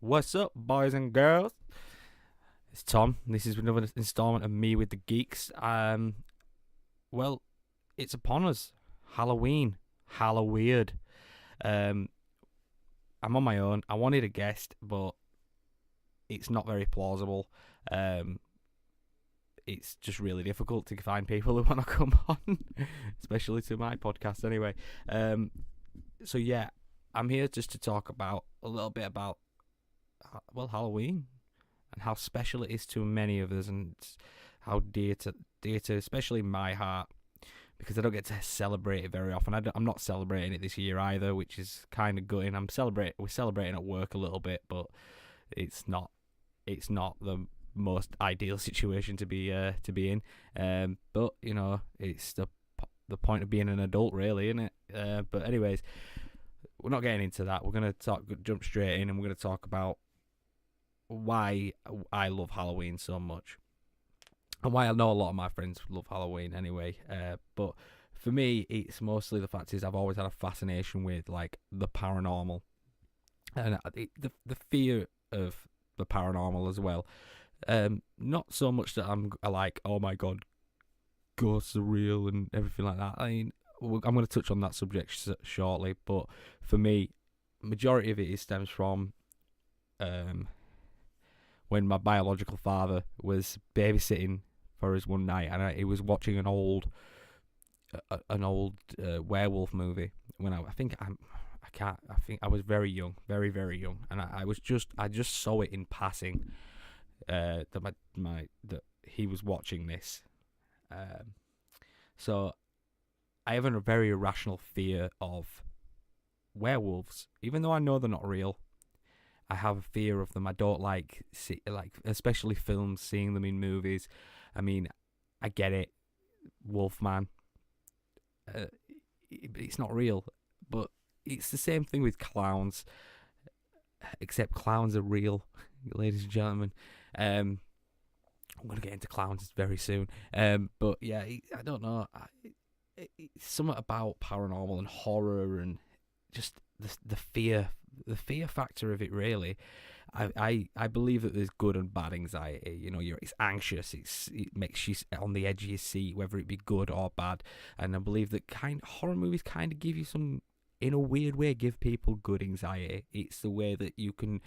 What's up, boys and girls? It's Tom. This is another installment of Me with the Geeks. Well, it's upon us. Halloween. Halloweird. Um, I'm on my own. I wanted a guest, but it's not very plausible. Um, it's just really difficult to find people who want to come on, especially to my podcast anyway. So yeah, I'm here just to talk about a little bit about Halloween and how special it is to many of us, and how dear to especially my heart, because I don't get to celebrate it very often. I'm not celebrating it this year either, which is kind of gutting. We're celebrating at work a little bit, but it's not the most ideal situation to be in. But you know, it's the point of being an adult, really, isn't it? But anyways, we're not getting into that. We're gonna jump straight in, and we're gonna talk about why I love Halloween so much, and why I know a lot of my friends love Halloween anyway. But for me, it's mostly the fact is I've always had a fascination with like the paranormal, and the fear of the paranormal as well. Not so much that I'm like, oh my god, ghosts are real and everything like that. I mean, I'm going to touch on that subject shortly, but for me, majority of it stems from when my biological father was babysitting for us one night, and he was watching an old werewolf movie. When I think I was very young, very very young, and I just saw it in passing that he was watching this. So I have a very irrational fear of werewolves, even though I know they're not real. I have a fear of them. I don't like especially films, seeing them in movies. I mean, I get it, Wolfman. It's not real, but it's the same thing with clowns, except clowns are real, ladies and gentlemen. I'm gonna get into clowns very soon. But yeah, I don't know. It's something about paranormal and horror and just the fear factor of it, really. I believe that there's good and bad anxiety. You know, it's anxious. It makes you on the edge of your seat, whether it be good or bad. And I believe that horror movies kind of give you some, in a weird way, give people good anxiety. It's the way that you can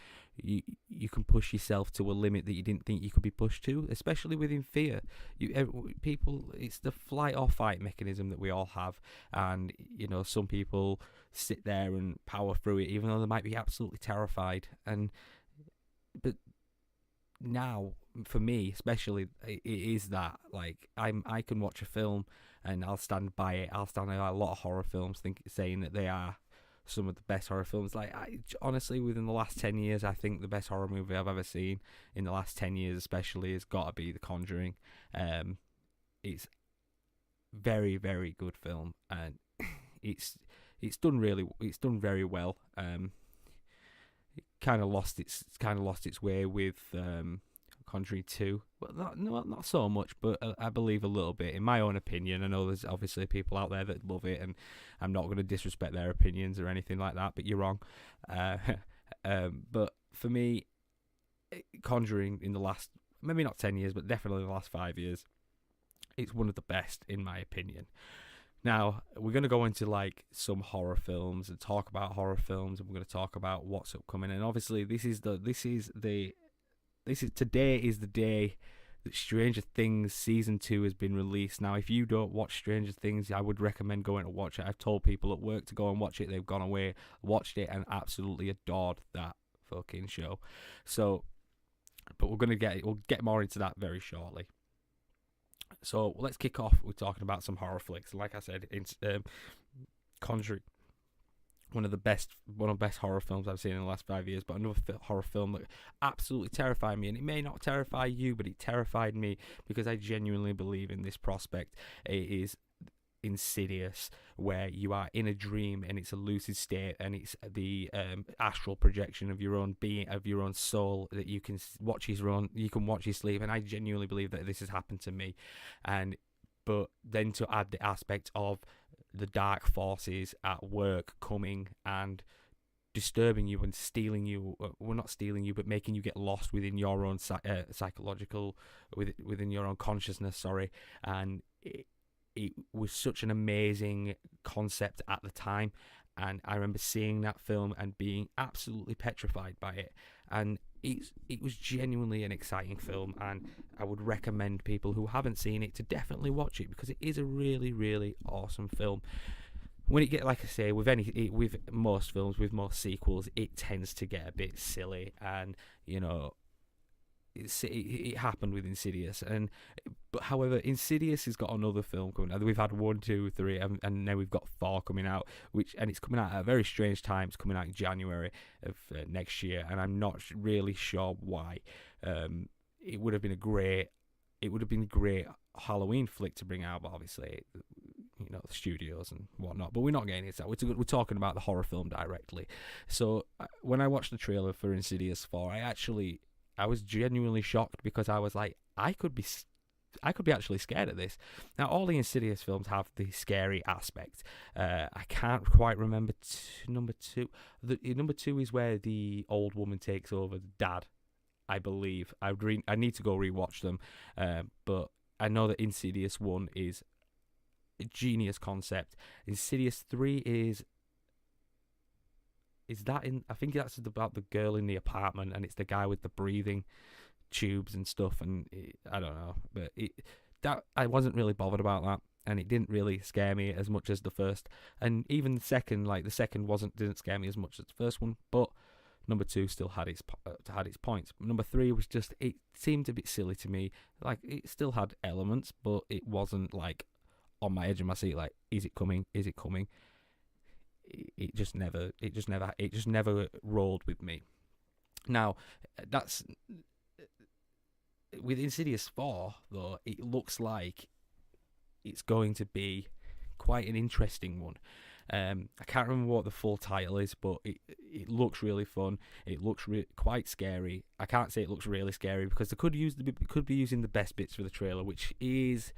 push yourself to a limit that you didn't think you could be pushed to, especially within fear. It's the flight or fight mechanism that we all have, and you know, some people sit there and power through it, even though they might be absolutely terrified. But now, for me especially, it is that, like, I can watch a film and I'll stand by it. I'll stand by a lot of horror films, saying that they are some of the best horror films. Like, honestly, within the last 10 years, I think the best horror movie I've ever seen in the last 10 years especially has got to be The Conjuring. It's very, very good film, and it's done very well. It kind of lost its way with Conjuring 2. Well, not so much, but I believe a little bit, in my own opinion. I know there's obviously people out there that love it, and I'm not going to disrespect their opinions or anything like that, but you're wrong. But for me, Conjuring, in the last, maybe not 10 years, but definitely the last 5 years, it's one of the best, in my opinion. Now, we're going to go into like some horror films and talk about horror films, and we're going to talk about what's upcoming. And obviously, today is the day that Stranger Things Season 2 has been released. Now, if you don't watch Stranger Things, I would recommend going to watch it. I've told people at work to go and watch it. They've gone away, watched it, and absolutely adored that fucking show. So, but we'll get more into that very shortly. So let's kick off with talking about some horror flicks. Like I said, it's Conjuring, one of the best horror films I've seen in the last 5 years. But another horror film that absolutely terrified me, and it may not terrify you, but it terrified me because I genuinely believe in this prospect. It is Insidious, where you are in a dream and it's a lucid state, and it's the astral projection of your own being, of your own soul, that you can watch you can watch your sleep. And I genuinely believe that this has happened to me. But then to add the aspect of the dark forces at work coming and disturbing you and stealing you, well, not stealing you, but making you get lost within your own psychological, within your own consciousness. Sorry, and it was such an amazing concept at the time, and I remember seeing that film and being absolutely petrified by it. And it was genuinely an exciting film, and I would recommend people who haven't seen it to definitely watch it, because it is a really, really awesome film. When it get, like I say, with most films, with most sequels, it tends to get a bit silly, and it happened with Insidious, but however, Insidious has got another film coming out. We've had 1, 2, 3, and now we've got 4 coming out, and it's coming out at a very strange time. It's coming out in January of next year, and I'm not really sure why. It would have been a great Halloween flick to bring out, but obviously, the studios and whatnot. But we're not getting into that. We're talking about the horror film directly. So when I watched the trailer for Insidious 4, I was genuinely shocked, because I was like, I could be actually scared of this. Now, all the Insidious films have the scary aspect. I can't quite remember number 2. Number 2 is where the old woman takes over the dad, I believe. I need to go rewatch them, but I know that Insidious 1 is a genius concept. Insidious 3 is that in? I think that's about the girl in the apartment, and it's the guy with the breathing tubes and stuff. And I don't know, but that I wasn't really bothered about that, and it didn't really scare me as much as the first. And even the second, didn't scare me as much as the first one. But number 2 still had its points. Number 3 was just, it seemed a bit silly to me. Like, it still had elements, but it wasn't like on my edge of my seat. Like, is it coming? Is it coming? It just never rolled with me. Now, that's with Insidious 4 though. It looks like it's going to be quite an interesting one. I can't remember what the full title is, but it looks really fun. It looks quite scary. I can't say it looks really scary, because they could be using the best bits for the trailer, which is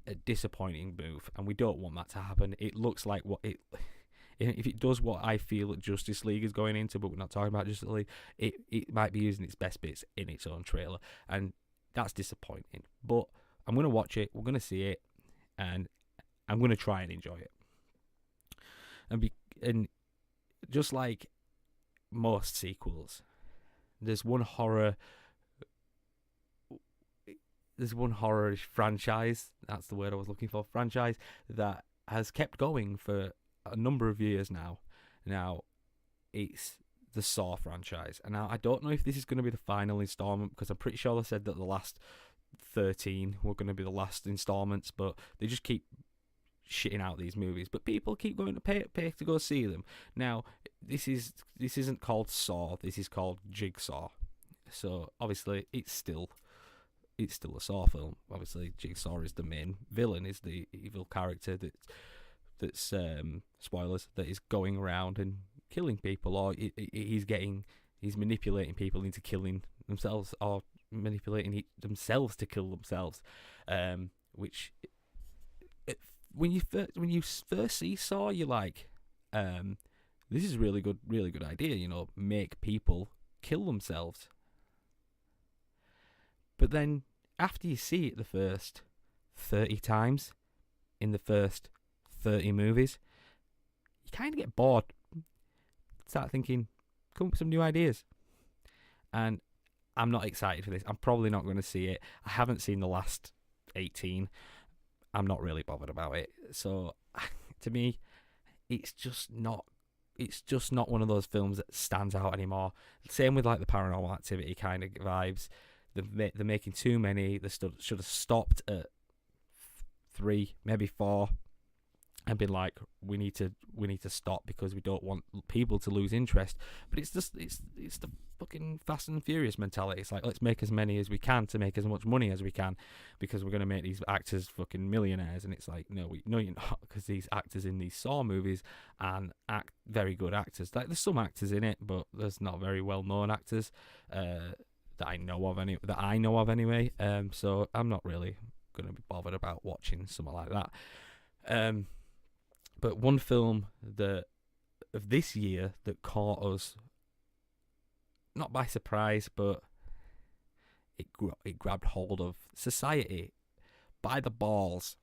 a disappointing move, and we don't want that to happen. It looks like if it does what I feel that Justice League is going into, but we're not talking about Justice League, it might be using its best bits in its own trailer, and that's disappointing. But I'm going to watch it, we're going to see it, and I'm going to try and enjoy it. And just like most sequels, there's one horror franchise, that's the word I was looking for, franchise that has kept going for a number of years now. Now, it's the Saw franchise. And now I don't know if this is going to be the final installment, because I'm pretty sure they said that the last 13 were going to be the last installments, but they just keep shitting out these movies, but people keep going to pay to go see them. Now, this isn't called Saw, this is called Jigsaw. So obviously it's still a Saw film. Obviously Jigsaw is the main villain, is the evil character that's spoilers, that is going around and killing people, or he's manipulating people into killing themselves, or manipulating themselves to kill themselves, which when you first see Saw, you're like, this is really good idea, make people kill themselves. But then after you see it the first 30 times in the first 30 movies, you kind of get bored. Start thinking, come up with some new ideas. And I'm not excited for this. I'm probably not going to see it. I haven't seen the last 18. I'm not really bothered about it. So, to me, it's just not one of those films that stands out anymore. Same with like the Paranormal Activity kind of vibes. They're making too many. They should have stopped at 3, maybe 4, and been like, we need to stop, because we don't want people to lose interest. But it's the fucking Fast and Furious mentality. It's like, let's make as many as we can to make as much money as we can, because we're going to make these actors fucking millionaires. And it's like, no, you're not, because these actors in these Saw movies and act very good actors. Like, there's some actors in it, but there's not very well known actors that I know of anyway. So I'm not really going to be bothered about watching something like that. But one film that of this year that caught us not by surprise, but it grabbed hold of society by the balls,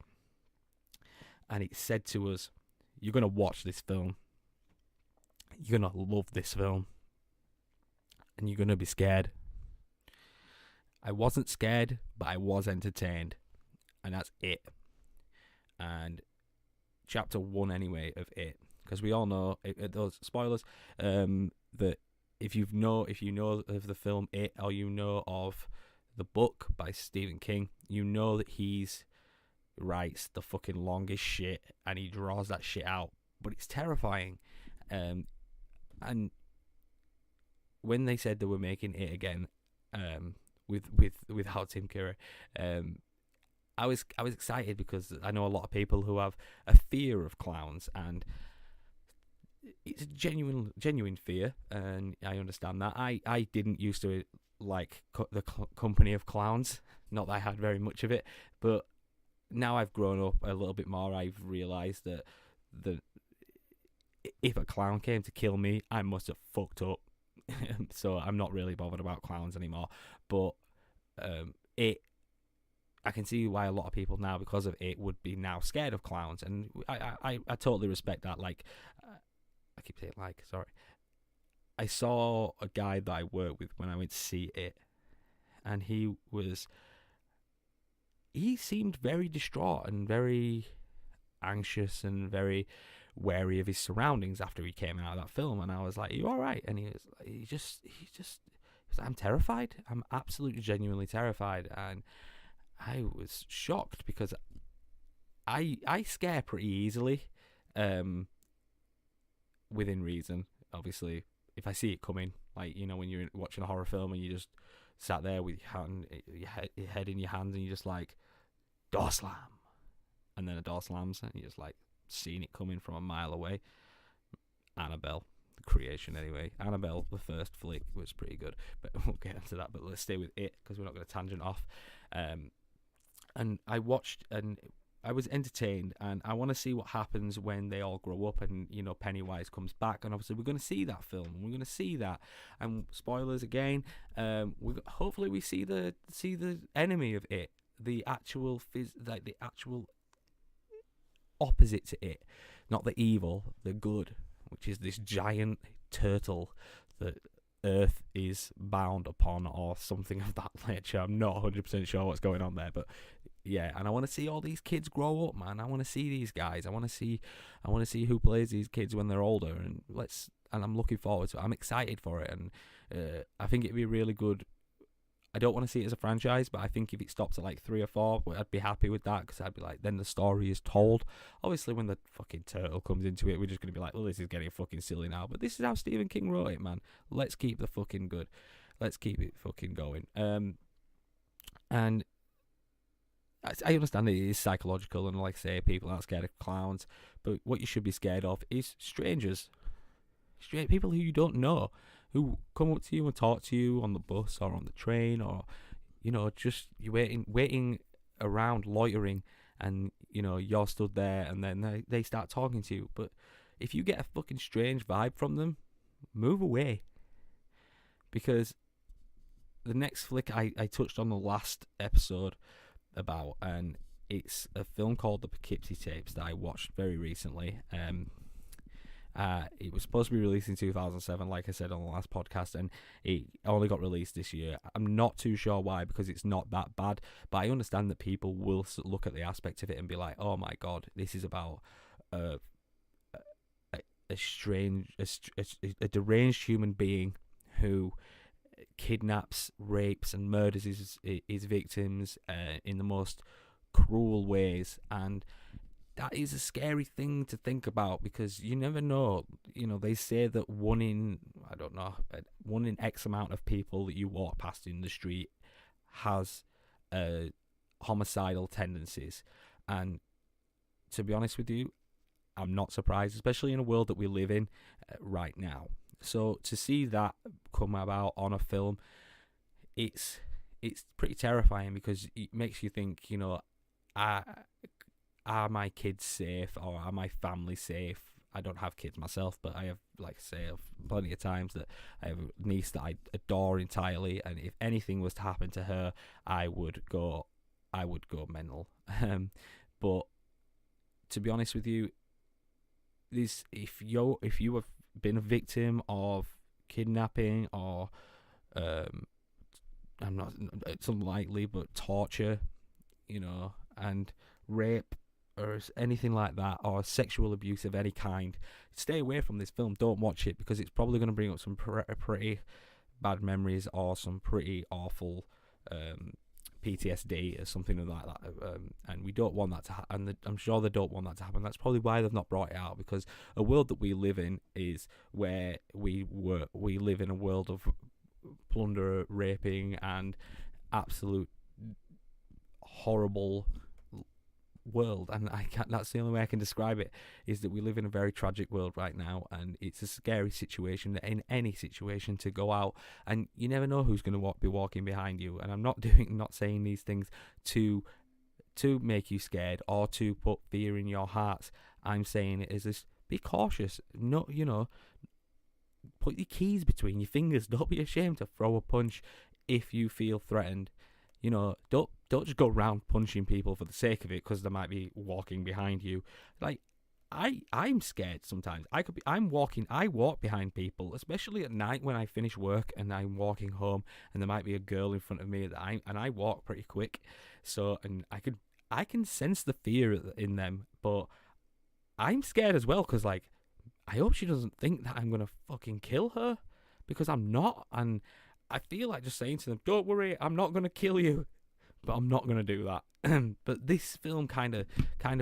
and it said to us, "You're gonna watch this film. You're gonna love this film, and you're gonna be scared." I wasn't scared, but I was entertained, and that's It. And chapter 1 anyway of It, because we all know those spoilers, that if you know of the film It, or you know of the book by Stephen King, you know that he's writes the fucking longest shit and he draws that shit out, but it's terrifying. And when they said they were making It again, without Tim Curry, I was excited because I know a lot of people who have a fear of clowns, and it's a genuine fear, and I understand that. I didn't used to like the company of clowns, not that I had very much of it, but now I've grown up a little bit more. I've realised that if a clown came to kill me, I must have fucked up. So I'm not really bothered about clowns anymore. But I can see why a lot of people now, because of It, would be now scared of clowns, and I totally respect that. Like, I keep saying like, sorry. I saw a guy that I worked with when I went to see It, and he seemed very distraught and very anxious and very wary of his surroundings after he came out of that film. And I was like, "Are you all right?" And he was like, "I'm terrified. I'm absolutely genuinely terrified." And I was shocked because I scare pretty easily, within reason. Obviously, if I see it coming, like, you know, when you're watching a horror film and you just sat there with your head in your hands, and you're just like, door slam, and then a door slams, and you're just like seeing it coming from a mile away. Annabelle, the creation anyway. Annabelle, the first flick, was pretty good, but we'll get into that. But let's stay with It, because we're not going to tangent off. And I watched, and I was entertained, and I want to see what happens when they all grow up, and, you know, Pennywise comes back, and obviously we're going to see that film, and we're going to see that. And spoilers again, hopefully we see the enemy of It, the actual the actual opposite to It, not the evil, the good, which is this giant turtle that Earth is bound upon, or something of that nature. I'm not 100% sure what's going on there, but yeah. And I want to see all these kids grow up, man. I want to see these guys. I want to see who plays these kids when they're older, and I'm looking forward to it. I'm excited for it, and I think it'd be really good. I don't want to see it as a franchise, but I think if it stops at like 3 or 4, I'd be happy with that, because I'd be like, then the story is told. Obviously, when the fucking turtle comes into it, we're just going to be like, well, this is getting fucking silly now. But this is how Stephen King wrote it, man. Let's keep the fucking good. Let's keep it fucking going. And I understand it is psychological, and like I say, people aren't scared of clowns, but what you should be scared of is strangers. People who you don't know, who come up to you and talk to you on the bus or on the train, or, you know, just you waiting around, loitering, and, you know, you're stood there, and then they start talking to you. But if you get a fucking strange vibe from them, move away. Because the next flick I touched on the last episode about, and it's a film called The Poughkeepsie Tapes that I watched very recently. It was supposed to be released in 2007, like I said on the last podcast, and it only got released this year. I'm not too sure why, because it's not that bad, but I understand that people will look at the aspect of it and be like, oh my god, this is about a deranged human being who kidnaps, rapes, and murders his victims in the most cruel ways. And that is a scary thing to think about, because you never know. You know, they say that one in X amount of people that you walk past in the street has homicidal tendencies. And to be honest with you, I'm not surprised, especially in a world that we live in right now. So to see that come about on a film, it's pretty terrifying, because it makes you think, you know, are my kids safe, or are my family safe? I don't have kids myself, but I have, like I say, plenty of times that I have a niece that I adore entirely, and if anything was to happen to her, I would go mental. But to be honest with you, if you have been a victim of kidnapping or it's unlikely, but torture, and rape or anything like that, or sexual abuse of any kind, stay away from this film. Don't watch it, because it's probably going to bring up some pretty bad memories or some pretty awful PTSD or something like that, and we don't want that to happen, and I'm sure they don't want that to happen. That's probably why they've not brought it out, because a world that we live in is where we live in a world of plunder, raping, and absolute horrible world, and that's the only way I can describe it, is that we live in a very tragic world right now, and it's a scary situation in any situation to go out, and you never know who's going to be walking behind you. And I'm not saying these things to make you scared or to put fear in your hearts. I'm saying it as this: be cautious. No, put your keys between your fingers. Don't be ashamed to throw a punch if you feel threatened. Don't just go around punching people for the sake of it, because they might be walking behind you. Like, I'm scared sometimes. I walk behind people, especially at night when I finish work and I'm walking home, and there might be a girl in front of me and I walk pretty quick. So, and I can sense the fear in them, but I'm scared as well, because, like, I hope she doesn't think that I'm gonna fucking kill her, because I'm not. And I feel like just saying to them, "Don't worry, I'm not gonna kill you," but I'm not gonna do that. But this film kind of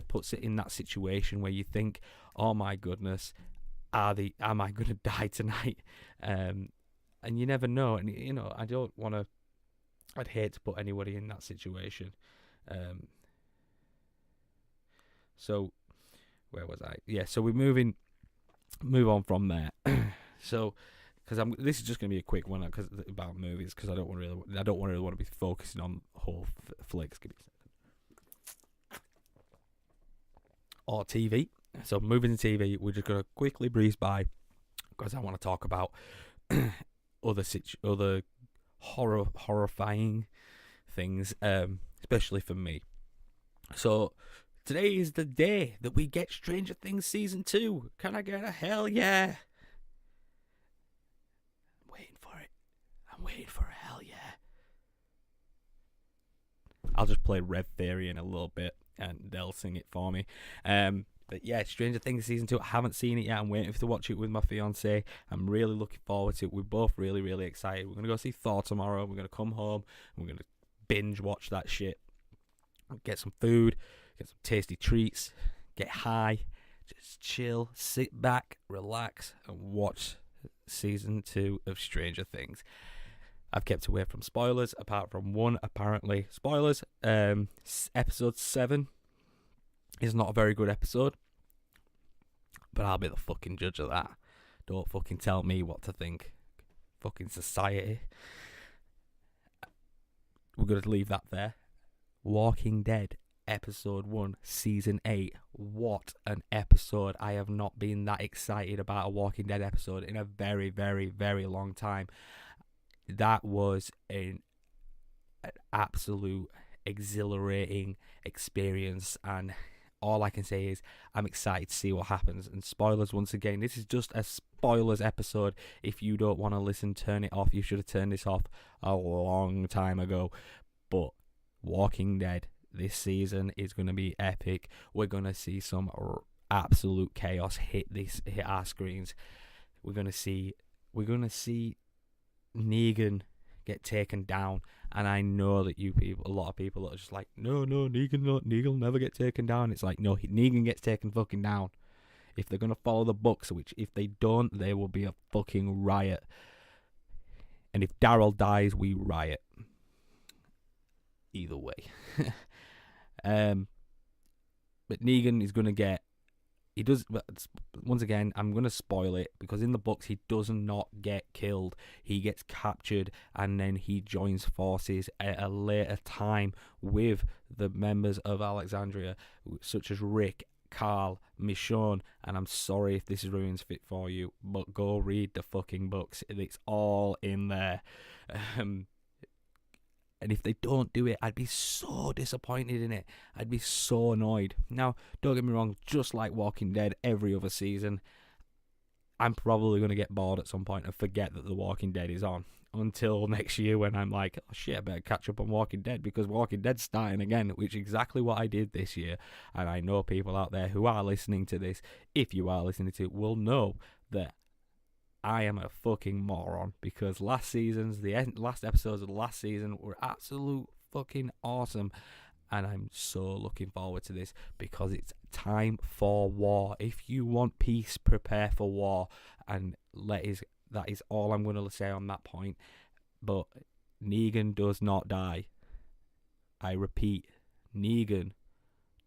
puts it in that situation where you think, "Oh my goodness, am I gonna die tonight?" And you never know. And I don't want to. I'd hate to put anybody in that situation. So where was I? Yeah. So we move on from there. So. Because this is just going to be a quick one about movies, because I don't really want to be focusing on whole flicks. Give me a second. Or TV. So moving to TV, we're just going to quickly breeze by, because I want to talk about other horrifying things, especially for me. So today is the day that we get Stranger Things Season 2. Can I get a hell yeah? I'm waiting for a hell yeah. I'll just play Red Theory in a little bit, and they'll sing it for me. But yeah, Stranger Things Season 2, I haven't seen it yet. I'm waiting to watch it with my fiancée. I'm really looking forward to it. We're both really, really excited. We're going to go see Thor tomorrow. We're going to come home, and we're going to binge watch that shit. Get some food, get some tasty treats, get high, just chill, sit back, relax, and watch Season 2 of Stranger Things. I've kept away from spoilers, apart from one, apparently. Spoilers, episode 7 is not a very good episode, but I'll be the fucking judge of that. Don't fucking tell me what to think. Fucking society. We're going to leave that there. Walking Dead, episode 1, season 8. What an episode. I have not been that excited about a Walking Dead episode in a very, very, very long time. That was an absolute exhilarating experience, and all I can say is I'm excited to see what happens. And spoilers, once again, this is just a spoilers episode. If you don't want to listen, turn it off. You should have turned this off a long time ago. But Walking Dead this season is going to be epic. We're going to see some absolute chaos hit our screens. We're going to see Negan get taken down, and I know that a lot of people are just like, no, Negan will never get taken down. It's like, no, Negan gets taken fucking down. If they're going to follow the books, which if they don't, there will be a fucking riot. And if Daryl dies, we riot. Either way. But Negan is going to get... He does... Once again, I'm going to spoil it, because in the books, he does not get killed. He gets captured, and then he joins forces at a later time with the members of Alexandria, such as Rick, Carl, Michonne, and I'm sorry if this ruins it for you, but go read the fucking books. It's all in there. And if they don't do it, I'd be so disappointed in it. I'd be so annoyed. Now, don't get me wrong, just like Walking Dead every other season, I'm probably going to get bored at some point and forget that The Walking Dead is on. Until next year when I'm like, oh shit, I better catch up on Walking Dead because Walking Dead's starting again, which is exactly what I did this year. And I know people out there who are listening to this, if you are listening to it, will know that I am a fucking moron because last episodes of the last season were absolute fucking awesome. And I'm so looking forward to this because it's time for war. If you want peace, prepare for war. And that is all I'm going to say on that point. But Negan does not die. I repeat, Negan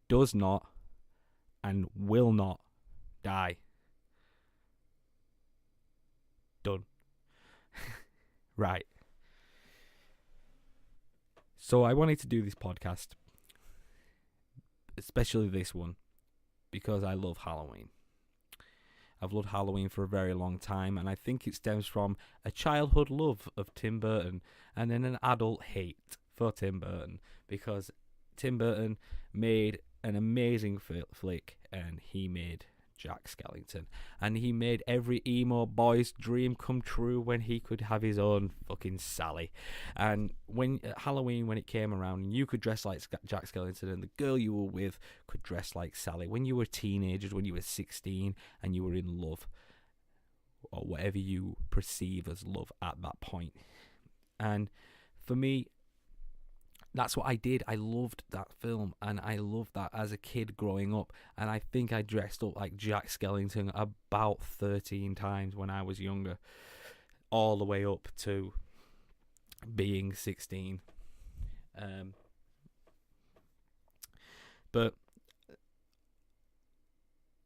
does not and will not die. Done. Right. So I wanted to do this podcast, especially this one, because I love Halloween. I've loved Halloween for a very long time, and I think it stems from a childhood love of Tim Burton and then an adult hate for Tim Burton, because Tim Burton made an amazing flick, and he made Jack Skellington, and he made every emo boy's dream come true when he could have his own fucking Sally. And when Halloween, when it came around, you could dress like Jack Skellington, and the girl you were with could dress like Sally. When you were teenagers, when you were 16 and you were in love, or whatever you perceive as love at that point. And for me, that's what I did. I loved that film, and I loved that as a kid growing up. And I think I dressed up like Jack Skellington about 13 times when I was younger, all the way up to being 16. But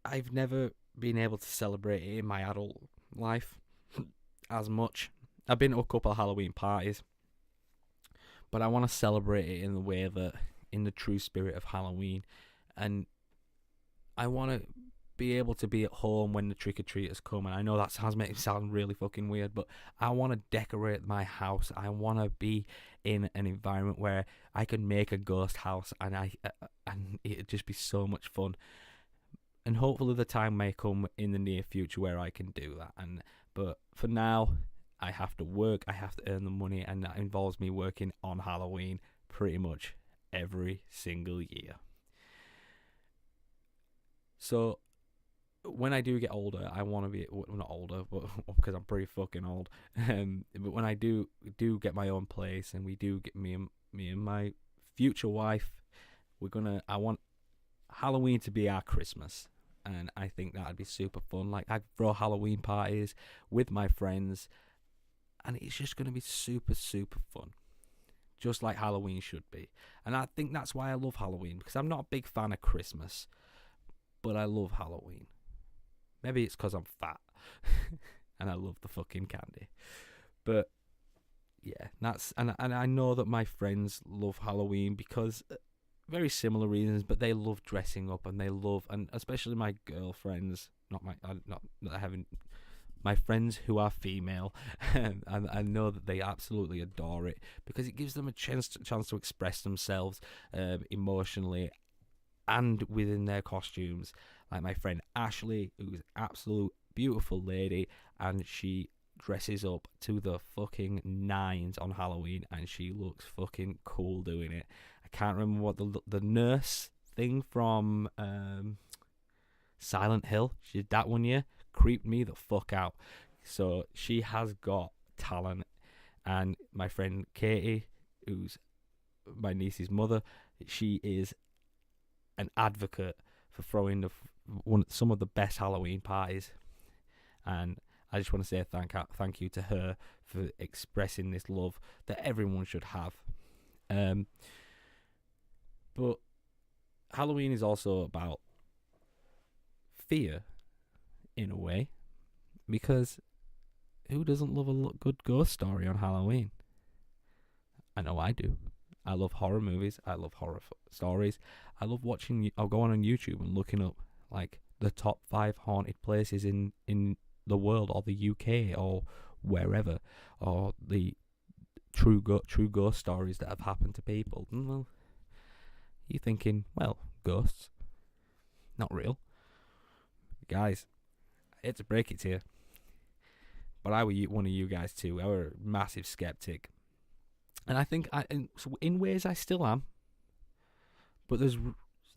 I've never been able to celebrate it in my adult life as much. I've been to a couple of Halloween parties, but I want to celebrate it in the way that, in the true spirit of Halloween. And I want to be able to be at home when the trick-or-treaters come. And I know that sounds make it sound really fucking weird, but I want to decorate my house. I want to be in an environment where I can make a ghost house, and it'd just be so much fun. And hopefully the time may come in the near future where I can do that. But for now, I have to work, I have to earn the money, and that involves me working on Halloween pretty much every single year. So when I do get older, I want to be, well, not older, but because I'm pretty fucking old. But when I do get my own place, and we do get me and my future wife, I want Halloween to be our Christmas. And I think that'd be super fun. Like, I'd throw Halloween parties with my friends, and it's just going to be super, super fun. Just like Halloween should be. And I think that's why I love Halloween, because I'm not a big fan of Christmas, but I love Halloween. Maybe it's because I'm fat and I love the fucking candy. But yeah, and I know that my friends love Halloween because very similar reasons, but they love dressing up, and and especially my girlfriends, my friends who are female, and I know that they absolutely adore it because it gives them a chance to express themselves emotionally and within their costumes. Like my friend Ashley, who's an absolute beautiful lady, and she dresses up to the fucking nines on Halloween, and she looks fucking cool doing it. I can't remember what the nurse thing from Silent Hill, she did that one year, creeped me the fuck out. So she has got talent. And my friend Katie, who's my niece's mother, she is an advocate for throwing some of the best Halloween parties. And I just want to say thank you to her for expressing this love that everyone should have. But Halloween is also about fear, in a way, because who doesn't love a good ghost story on Halloween? I know I do. I love horror movies. I love horror stories. I love watching. I'll go on YouTube and looking up like the top 5 haunted places in the world, or the UK, or wherever, or the true ghost stories that have happened to people. Well, you're thinking, well, ghosts, not real. Guys, I hate to break it to you, but I were one of you guys too. I were a massive skeptic. And I think, in ways, I still am. But there's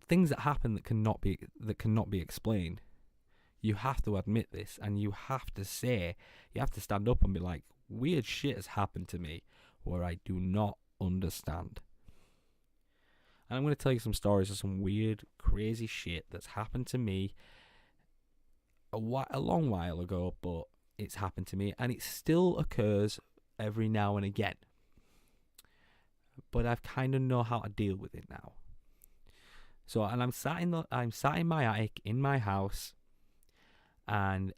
things that happen that cannot be explained. You have to admit this, and you have to stand up and be like, weird shit has happened to me where I do not understand. And I'm going to tell you some stories of some weird, crazy shit that's happened to me a long while ago, but it's happened to me, and it still occurs every now and again. But I've kind of know how to deal with it now. So, and I'm sat in my attic in my house, and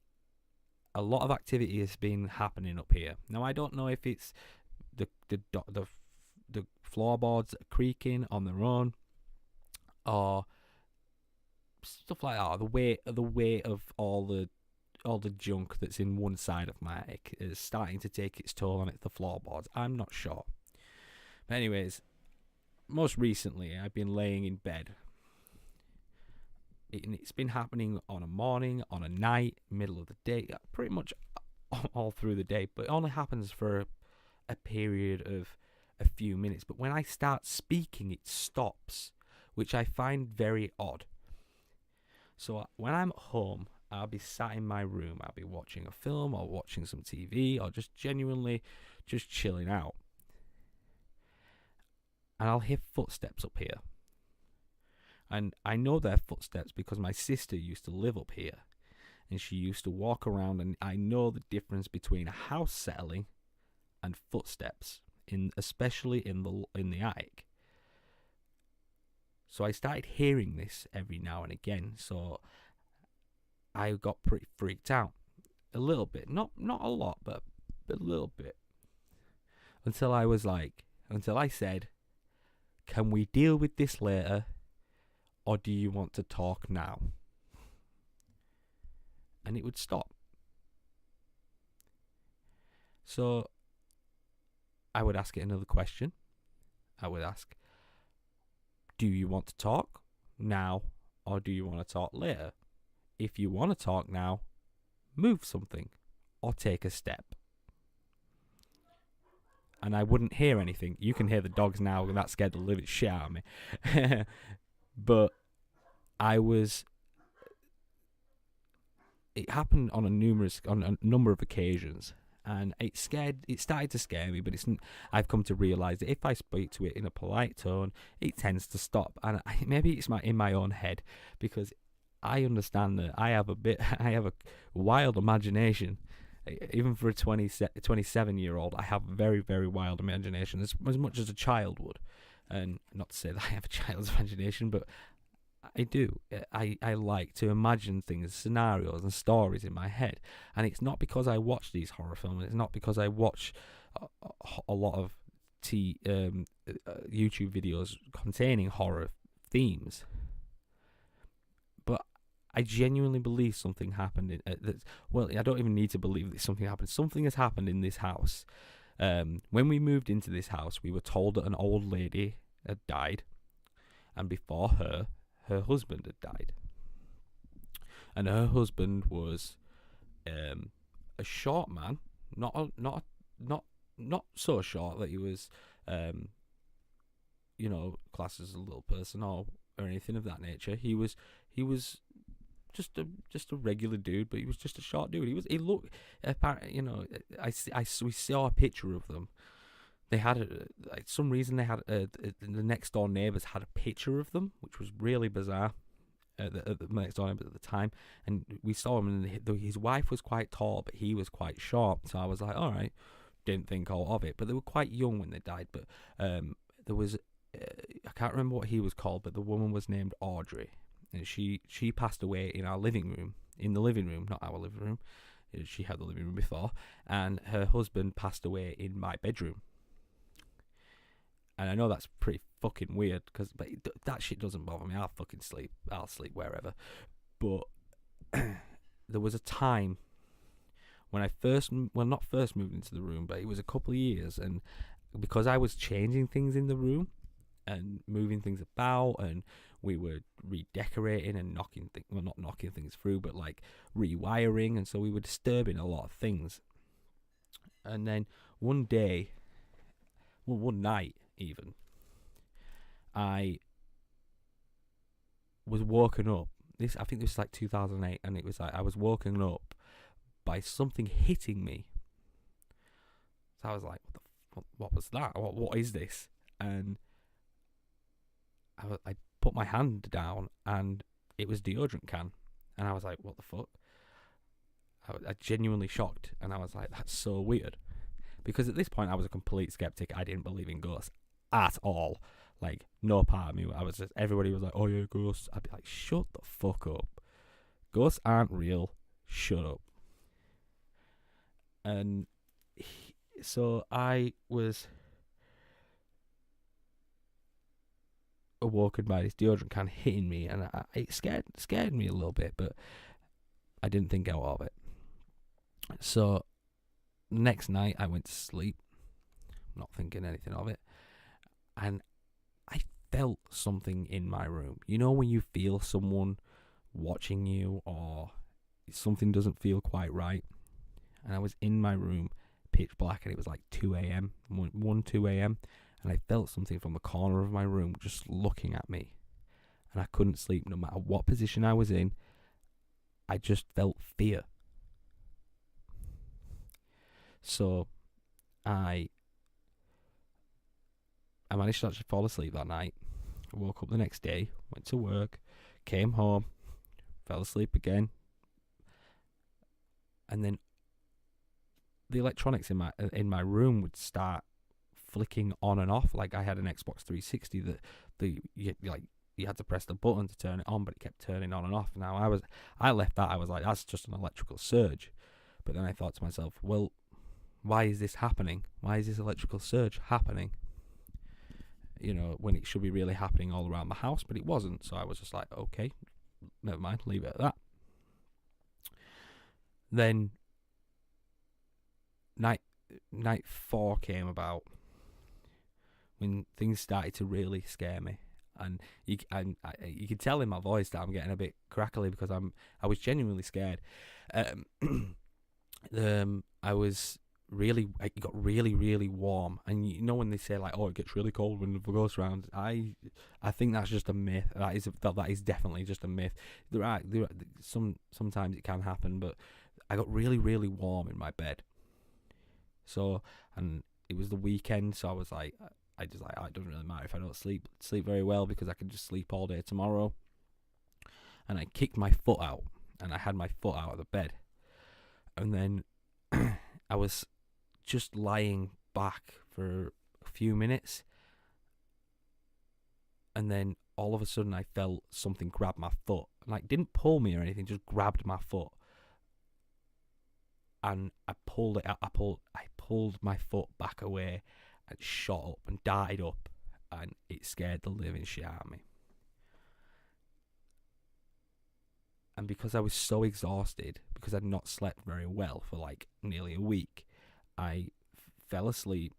a lot of activity has been happening up here. Now, I don't know if it's the floorboards creaking on their own, or stuff like that. The weight of all the junk that's in one side of my attic is starting to take its toll on the floorboards. I'm not sure. But anyways, most recently I've been laying in bed. It's been happening on a morning, on a night, middle of the day, pretty much all through the day. But it only happens for a period of a few minutes. But when I start speaking, it stops, which I find very odd. So when I'm at home, I'll be sat in my room. I'll be watching a film or watching some TV or just genuinely just chilling out. And I'll hear footsteps up here. And I know they're footsteps because my sister used to live up here. And she used to walk around, and I know the difference between a house settling and footsteps, especially in the attic. So I started hearing this every now and again. So I got pretty freaked out. A little bit. Not a lot, but a little bit. Until I said, can we deal with this later, or do you want to talk now? And it would stop. So I would ask it another question. I would ask, do you want to talk now, or do you want to talk later? If you want to talk now, move something or take a step. And I wouldn't hear anything. You can hear the dogs now, and that scared the living shit out of me. But it happened on a number of occasions, and it started to scare me. But I've come to realise that if I speak to it in a polite tone, it tends to stop. And maybe it's in my own head, because I understand that I have a wild imagination. Even for a 27-year-old, I have a very, very wild imagination, as much as a child would. And not to say that I have a child's imagination, but I do. I like to imagine things, scenarios and stories in my head. And it's not because I watch these horror films. It's not because I watch a lot of YouTube videos containing horror themes. But I genuinely believe something happened. I don't even need to believe that something happened. Something has happened in this house. When we moved into this house, we were told that an old lady had died, and before her husband had died. And her husband was a short man, not so short that he was, classed as a little person or anything of that nature. He was just a regular dude, but he was just a short dude. He looked, apparently, we saw a picture of them. They had some reason they had the next door neighbours had a picture of them, which was really bizarre. The next door neighbours at the time, and we saw him, and his wife was quite tall, but he was quite short. So I was like, all right, didn't think all of it. But they were quite young when they died. But there was I can't remember what he was called, but the woman was named Audrey. And she passed away in the living room, not our living room. She had the living room before, and her husband passed away in my bedroom. And I know that's pretty fucking weird, but that shit doesn't bother me. I'll fucking sleep. I'll sleep wherever. But there was a time when I first, well, not first moved into the room, but it was a couple of years, and because I was changing things in the room and moving things about, and we were redecorating and knocking things, well, not knocking things through, but like rewiring, and so we were disturbing a lot of things. And then one day, well, one night even, I was woken up. I think this was like 2008, and it was like I was woken up by something hitting me. So I was like, what was that? What is this? And I put my hand down, and it was deodorant can, and I was like, what the fuck? I genuinely shocked, and I was like, that's so weird, because at this point I was a complete skeptic. I didn't believe in ghosts at all. Like, no part of me. I was just, everybody was like, oh yeah, ghosts. I'd be like, shut the fuck up. Ghosts aren't real. Shut up. And so I was awoken by this deodorant can hitting me, and it scared me a little bit, but I didn't think out of it. So next night I went to sleep, not thinking anything of it, and I felt something in my room. You know when you feel someone watching you, or something doesn't feel quite right? And I was in my room, pitch black, and it was like 2 a.m, 2 a.m, and I felt something from the corner of my room just looking at me, and I couldn't sleep no matter what position I was in. I just felt fear. So I managed to actually fall asleep that night. I woke up the next day, went to work, came home, fell asleep again, and then the electronics in my room would start flicking on and off. Like, I had an Xbox 360 that you had to press the button to turn it on, but it kept turning on and off. Now I left that. I was like, that's just an electrical surge. But then I thought to myself, well, why is this happening? Why is this electrical surge happening? You know, when it should be really happening all around the house, but it wasn't. So I was just like, okay, never mind, leave it at that. Then night 4 came about, when things started to really scare me, and you can tell in my voice that I'm getting a bit crackly, because I was genuinely scared. It got really, really warm, and you know when they say like, oh, it gets really cold when the ghost around. I think that's just a myth. That is definitely just a myth. Sometimes it can happen, but I got really, really warm in my bed. So, and it was the weekend, so I was like, it doesn't really matter if I don't sleep very well, because I can just sleep all day tomorrow. And I kicked my foot out, and I had my foot out of the bed, and then I was just lying back for a few minutes, and then all of a sudden I felt something grab my foot. Like, didn't pull me or anything, just grabbed my foot, and I pulled it out. I pulled my foot back away and shot up and darted up, and it scared the living shit out of me. And because I was so exhausted, because I'd not slept very well for like nearly a week, I fell asleep.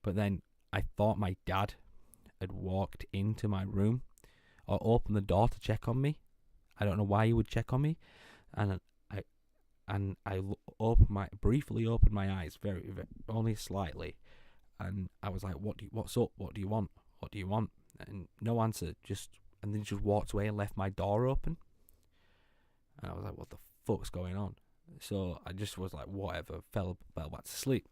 But then I thought my dad had walked into my room or opened the door to check on me. I don't know why he would check on me, and I briefly opened my eyes, very, very, only slightly, and I was like, what's up? What do you want? What do you want? And no answer. And then just walked away and left my door open. And I was like, what the fuck's going on? So I just was like, whatever, fell back to sleep.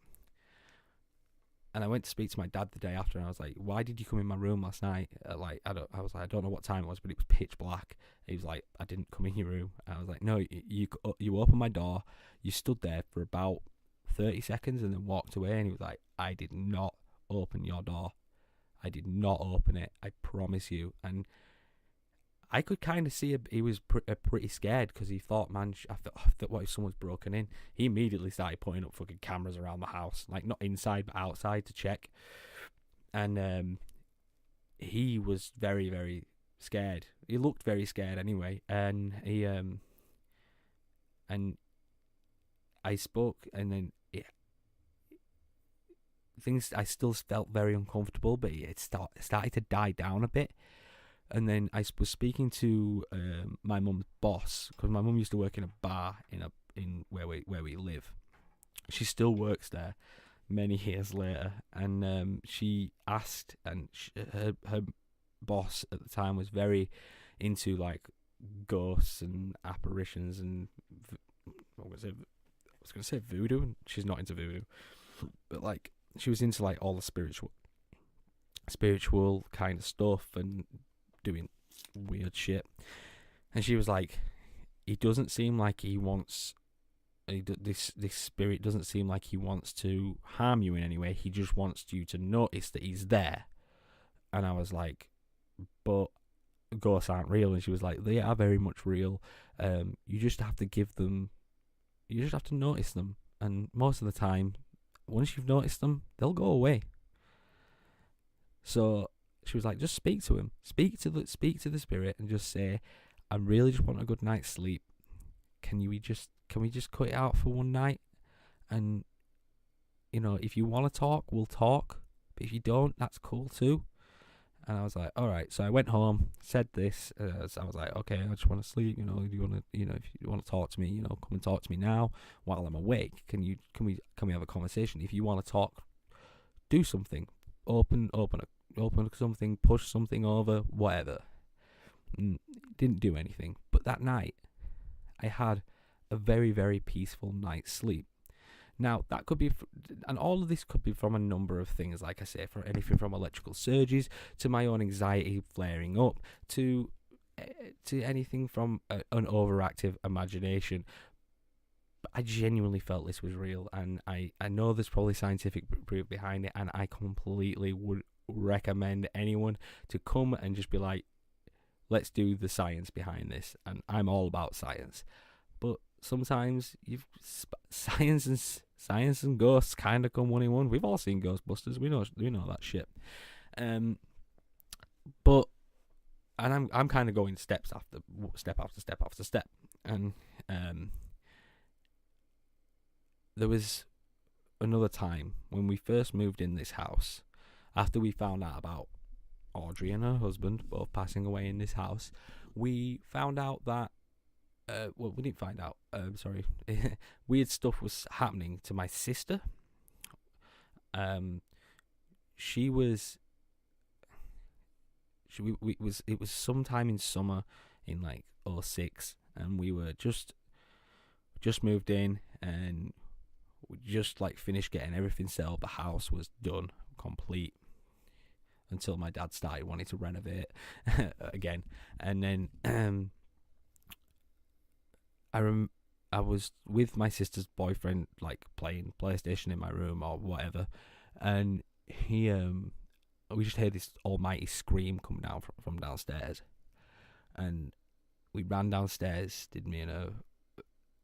And I went to speak to my dad the day after, and I was like, why did you come in my room last night? I was like, I don't know what time it was, but it was pitch black. He was like, I didn't come in your room. And I was like, no, you opened my door, you stood there for about 30 seconds and then walked away. And he was like, I did not open your door. I did not open it. I promise you. And I could kind of see he was pretty scared, because he thought, man, I thought, what if someone's broken in? He immediately started putting up fucking cameras around the house, like not inside but outside, to check. And he was very, very scared. He looked very scared anyway, and and I spoke, and then things, I still felt very uncomfortable, but it started to die down a bit. And then I was speaking to my mum's boss, because my mum used to work in a bar in where we live. She still works there many years later, and she asked, and her boss at the time was very into like ghosts and apparitions, and I was gonna say voodoo, and she's not into voodoo, but like she was into like all the spiritual kind of stuff and doing weird shit. And she was like, he doesn't seem like he wants, this spirit doesn't seem like he wants to harm you in any way. He just wants you to notice that he's there. And I was like, but ghosts aren't real. And she was like, they are very much real. You just have to notice them. And most of the time, once you've noticed them, they'll go away. So she was like, just speak to him. Speak to the spirit and just say, I really just want a good night's sleep. Can we just cut it out for one night? And, if you want to talk, we'll talk. But if you don't, that's cool too. And I was like, all right. So I went home, said this. So I was like, okay, I just want to sleep. If you want to talk to me, come and talk to me now while I'm awake. Can we have a conversation? If you want to talk, do something. Open something, push something over, whatever. Didn't do anything. But that night, I had a very, very peaceful night's sleep. Now, that could be, and all of this could be from a number of things, like I say, for anything from electrical surges to my own anxiety flaring up to anything from an overactive imagination. But I genuinely felt this was real, and I know there's probably scientific proof behind it, and I completely would recommend anyone to come and just be like, let's do the science behind this. And I'm all about science, but sometimes science and ghosts kind of come one in one. We've all seen Ghostbusters. We know that shit. But I'm kind of going step after step. And there was another time when we first moved in this house, after we found out about Audrey and her husband both passing away in this house. We found out that we didn't find out. Weird stuff was happening to my sister. It was sometime in summer in like 2006, and we were just moved in, and we just like finished getting everything set up. The house was done, complete, until my dad started wanting to renovate again. And then I was with my sister's boyfriend, like playing PlayStation in my room or whatever, and we just heard this almighty scream come down from downstairs, and we ran downstairs, did me and her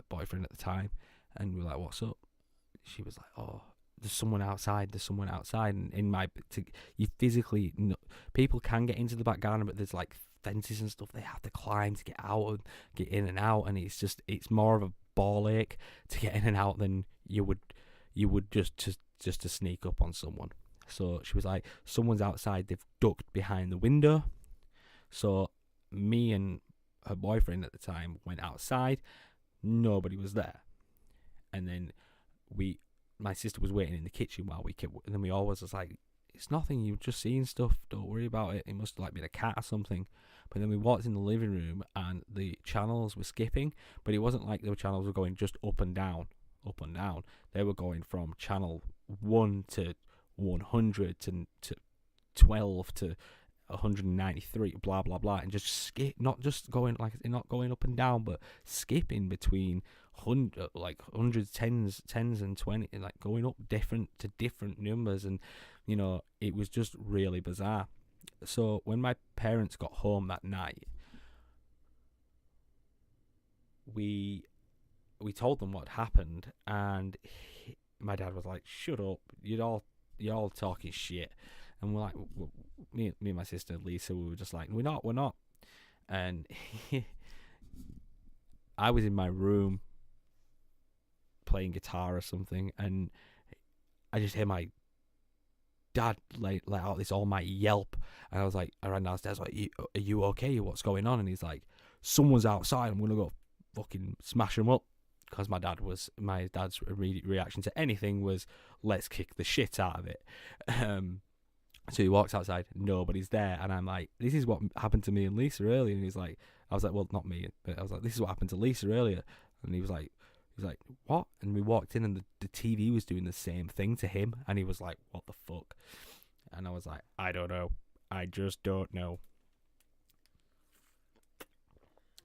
boyfriend at the time, and we were like, what's up? She was like, oh, there's someone outside, and you physically, people can get into the back garden, but there's like fences and stuff they have to climb to get out and get in and out, and it's more of a ball ache to get in and out than you would just to sneak up on someone. So she was like, someone's outside, they've ducked behind the window. So me and her boyfriend at the time went outside, nobody was there, and then my sister was waiting in the kitchen while and then we always was like, it's nothing, you've just seen stuff, don't worry about it, it must have like been a cat or something. But then we walked in the living room and the channels were skipping, but it wasn't like the channels were going just up and down. They were going from channel 1 to 100 to 12 to 193, blah blah blah, and just skip, not going up and down, but skipping between hundreds, tens and 20, and like going up different numbers, and it was just really bizarre. So when my parents got home that night, we told them what happened, and my dad was like, shut up, you're all talking shit. And we're like, me and my sister Lisa, we were just like, we're not and I was in my room playing guitar or something, and I just hear my dad let out this almighty yelp, and I ran downstairs like, are you okay? What's going on? And he's like, someone's outside. I'm gonna go fucking smash them up. Because my dad's immediate reaction to anything was, let's kick the shit out of it. So he walks outside, nobody's there, and I'm like, this is what happened to me and Lisa earlier. And I was like, well, not me, but I was like, this is what happened to Lisa earlier. And he was like, what? And we walked in, and the TV was doing the same thing to him, and he was like, what the fuck? And I was like, I don't know. I just don't know.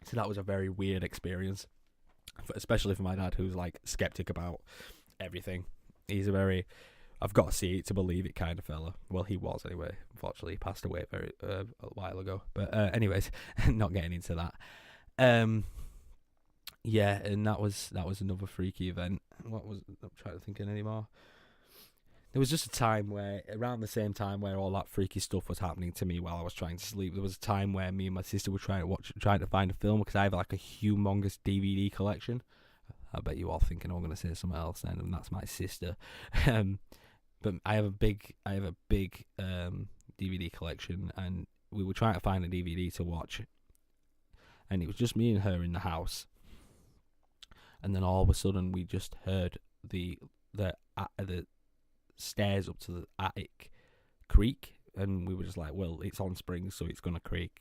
So that was a very weird experience, especially for my dad, who's like skeptic about everything. He's a very, I've got to see it to believe it kind of fella. Well, he was anyway. Unfortunately, he passed away a while ago. But anyways, not getting into that. Yeah, and that was another freaky event. I'm trying to think of any more. There was just a time where, around the same time where all that freaky stuff was happening to me while I was trying to sleep, there was a time where me and my sister were trying to find a film, because I have like a humongous DVD collection. I bet you all thinking I'm going to say something else then, and that's my sister. But I have a big DVD collection, and we were trying to find a DVD to watch, and it was just me and her in the house. And then all of a sudden, we just heard the stairs up to the attic creak, and we were just like, well, it's on springs, so it's gonna creak,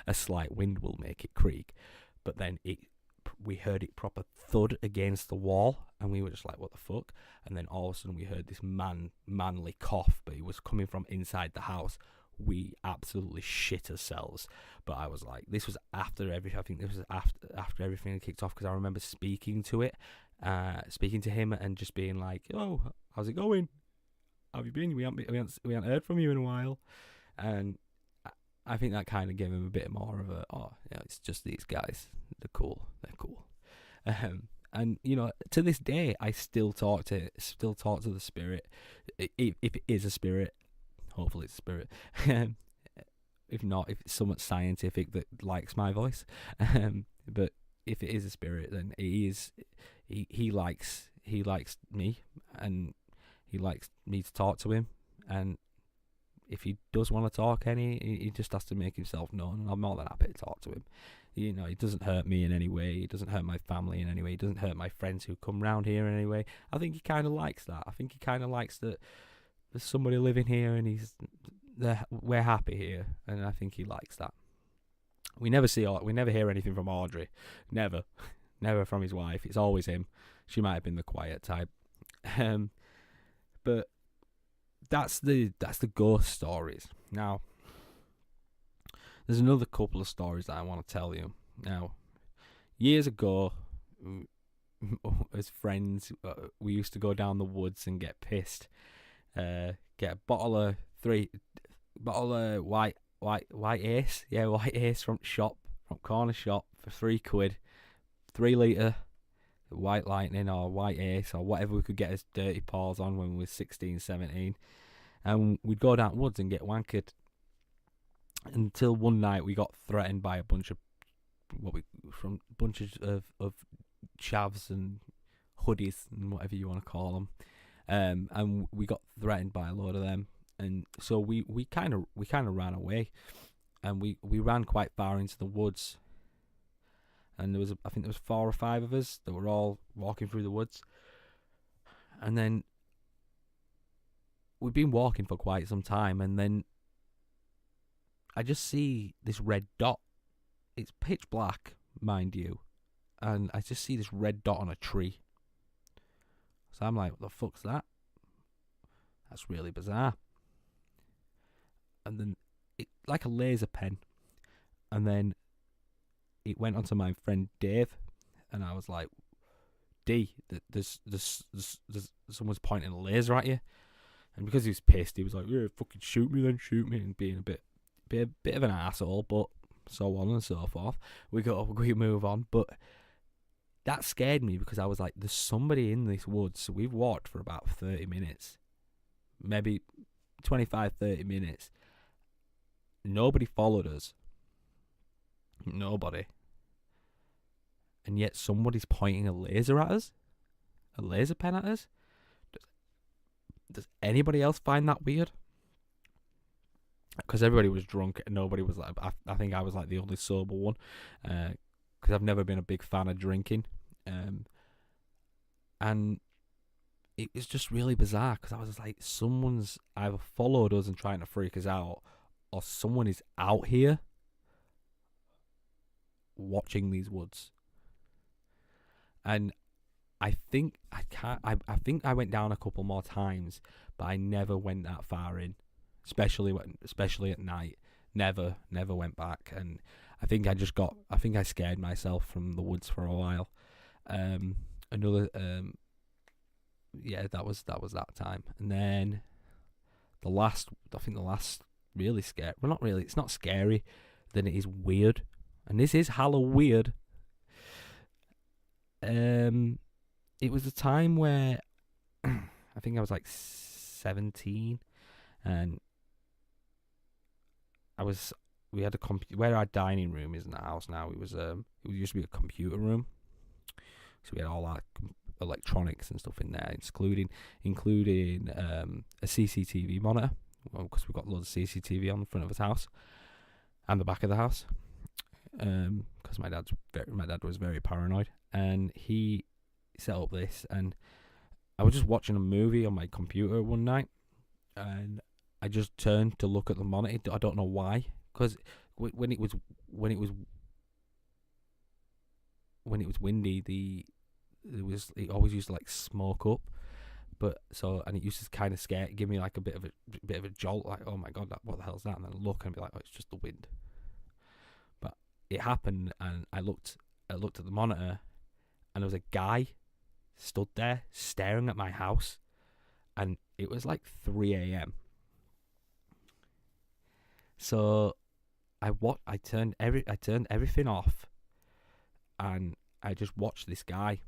a slight wind will make it creak. But then we heard it proper thud against the wall, and we were just like, what the fuck? And then all of a sudden we heard this manly cough, but it was coming from inside the house. We absolutely shit ourselves. But I was like, this was after everything. I think this was after everything had kicked off, because I remember speaking to him, and just being like, oh, how's it going? How have you been? We haven't heard from you in a while. And I think that kind of gave him a bit more of a, it's just these guys. They're cool. And to this day, I still talk to the spirit. If it is a spirit, hopefully it's a spirit. If not, if it's somewhat scientific that likes my voice. But if it is a spirit, then he likes me, and he likes me to talk to him. And if he does want to talk he just has to make himself known, and I'm more than happy to talk to him. He doesn't hurt me in any way. He doesn't hurt my family in any way. He doesn't hurt my friends who come round here in any way. I think he kind of likes that. I think he kind of likes that there's somebody living here, and we're happy here, and I think he likes that. We never hear anything from Audrey. Never from his wife. It's always him. She might have been the quiet type. But that's the ghost stories. Now, there's another couple of stories that I want to tell you. Now, years ago, as friends, we used to go down the woods and get pissed. Get a bottle of white Ace. Yeah, white Ace from corner shop for £3. 3 litre White Lightning or White Ace or whatever we could get as dirty paws on when we were 16, 17. And we'd go down woods and get wankered. Until one night we got threatened by a bunch of chavs and hoodies and whatever you want to call them. And we got threatened by a load of them. And so we kind of ran away, and we ran quite far into the woods. And I think there was 4 or 5 of us that were all walking through the woods. And then we've been walking for quite some time, and then I just see this red dot. It's pitch black, mind you, and I just see this red dot on a tree. So I'm like, what the fuck's that? That's really bizarre. And then it, like a laser pen, and then it went onto my friend Dave, and I was like, D, there's someone's pointing a laser at you. And because he was pissed, he was like, yeah, fucking shoot me, and being a bit of an asshole, but so on and so forth. We move on, but that scared me, because I was like, there's somebody in this woods. So we've walked for about 30 minutes, maybe 25, 30 minutes. Nobody followed us. Nobody. And yet somebody's pointing a laser at us, a laser pen at us. Does anybody else find that weird? Because everybody was drunk and nobody was like. I think I was like the only sober one, because I've never been a big fan of drinking, and it was just really bizarre. Because I was like, someone's either followed us and trying to freak us out, or someone is out here watching these woods. And I think I can't. I think I went down a couple more times, but I never went that far in, especially at night. Never went back. And I think I scared myself from the woods for a while. Another yeah, that was that time. And then the last really scary. Well, not really. It's not scary. Then it is weird, and this is Halloweird. It was a time where I think I was like 17, and we had a where our dining room is in the house now. It used to be a computer room, so we had all our electronics and stuff in there, including a CCTV monitor, because we've got loads of CCTV on the front of his house and the back of the house, because my dad was very paranoid, and he set up this. And I was just watching a movie on my computer one night, and I just turned to look at the monitor. I don't know why, because when it was windy, it always used to like smoke up, and it used to kind of give me like a bit of a jolt, like, oh my god, what the hell's that? And then look and be like, oh, it's just the wind. But it happened, and I looked at the monitor, and there was a guy stood there staring at my house, and it was like 3 a.m. So I turned everything off, and I just watched this guy.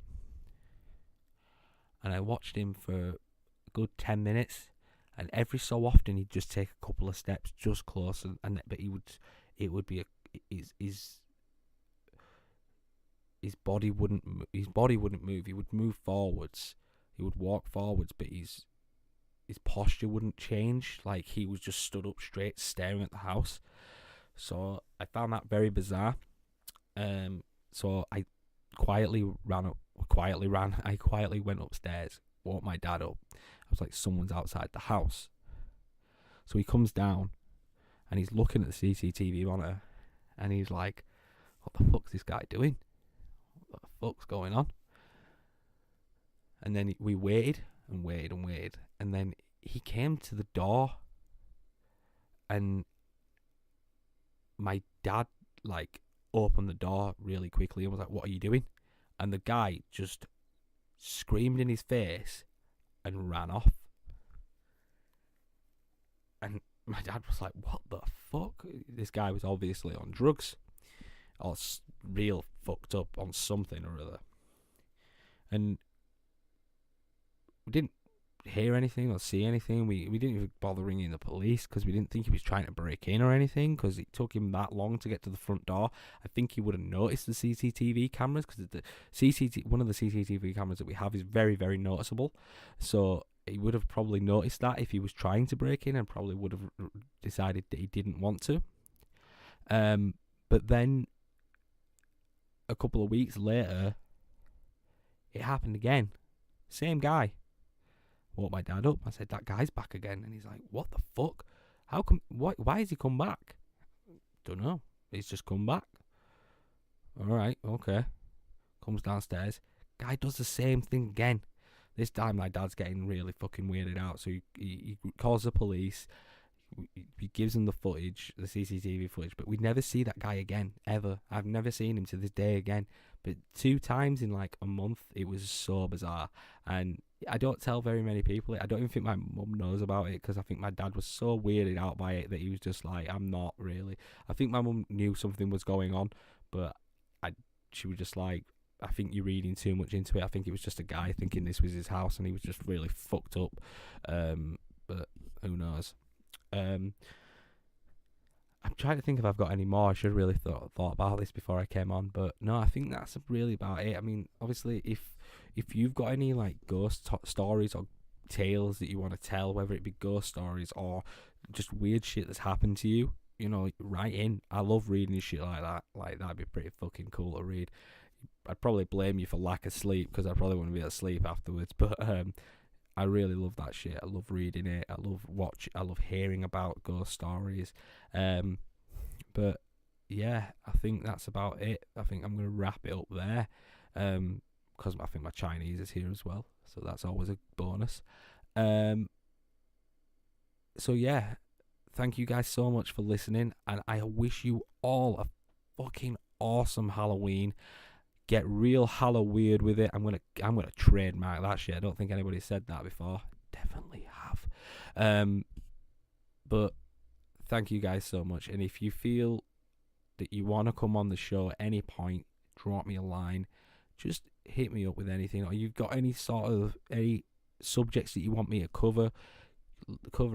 And I watched him for a good 10 minutes, and every so often he'd just take a couple of steps just closer, but it would be his body wouldn't move. He would move forwards. He would walk forwards, but his posture wouldn't change. Like, he was just stood up straight, staring at the house. So I found that very bizarre. So I quietly went upstairs, woke my dad up. I was like, someone's outside the house. So he comes down, and he's looking at the CCTV monitor, and he's like, what the fuck's this guy doing? What the fuck's going on? And then we waited, and then he came to the door, and my dad like opened the door really quickly and was like, what are you doing? And the guy just screamed in his face and ran off. And my dad was like, what the fuck? This guy was obviously on drugs, or real fucked up on something or other. And we didn't hear anything or see anything. We didn't even bother ringing the police, because we didn't think he was trying to break in or anything, because it took him that long to get to the front door. I think he would have noticed the CCTV cameras, because one of the CCTV cameras that we have is very, very noticeable. So he would have probably noticed that if he was trying to break in, and probably would have decided that he didn't want to. But then a couple of weeks later, it happened again. Same guy. Woke my dad up. I said, that guy's back again. And he's like, what the fuck? How come? Why has he come back? Don't know. He's just come back. Alright, okay. Comes downstairs. Guy does the same thing again. This time my dad's getting really fucking weirded out. So he calls the police. He gives them the footage, the CCTV footage. But we never see that guy again, ever. I've never seen him to this day again. But 2 times in like a month. It was so bizarre. And I don't tell very many people it. I don't even think my mum knows about it, because I think my dad was so weirded out by it that he was just like, I'm not really. I think my mum knew something was going on, but she was just like, I think you're reading too much into it. I think it was just a guy thinking this was his house, and he was just really fucked up. But who knows? I'm trying to think if I've got any more. I should have really thought about this before I came on, but no, I think that's really about it. I mean, obviously, if you've got any like ghost stories or tales that you want to tell, whether it be ghost stories or just weird shit that's happened to you, you know, write in. I love reading shit like that. Like, that'd be pretty fucking cool to read. I'd probably blame you for lack of sleep, because I probably wouldn't be able to sleep afterwards, but I really love that shit. I love reading it. I love hearing about ghost stories. But yeah, I think that's about it. I think I'm going to wrap it up there, because I think my Chinese is here as well, so that's always a bonus. So yeah, thank you guys so much for listening, and I wish you all a fucking awesome Halloween. Get real Halloweird with it. I'm gonna trademark that shit. I don't think anybody said that before. Definitely have. But thank you guys so much. And if you feel that you want to come on the show at any point, drop me a line. Just hit me up with anything, or you've got any subjects that you want me to cover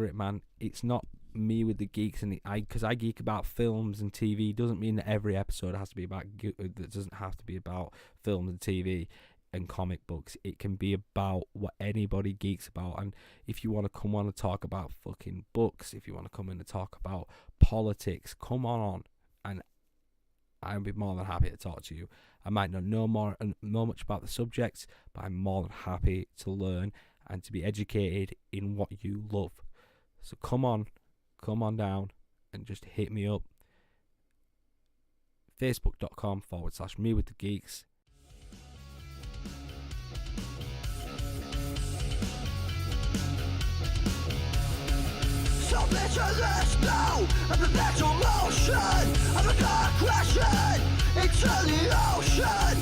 it, man. It's not me with the geeks, and because I geek about films and TV doesn't mean that every episode has to be about. That doesn't have to be about films and TV and comic books. It can be about what anybody geeks about. And if you want to come on and talk about fucking books, if you want to come in and talk about politics, come on, and I'll be more than happy to talk to you. I might not know much about the subject, but I'm more than happy to learn and to be educated in what you love. So come on down and just hit me up. Facebook.com/me with the geeks. So pictureless now, a perpetual motion of a car crashing into the ocean.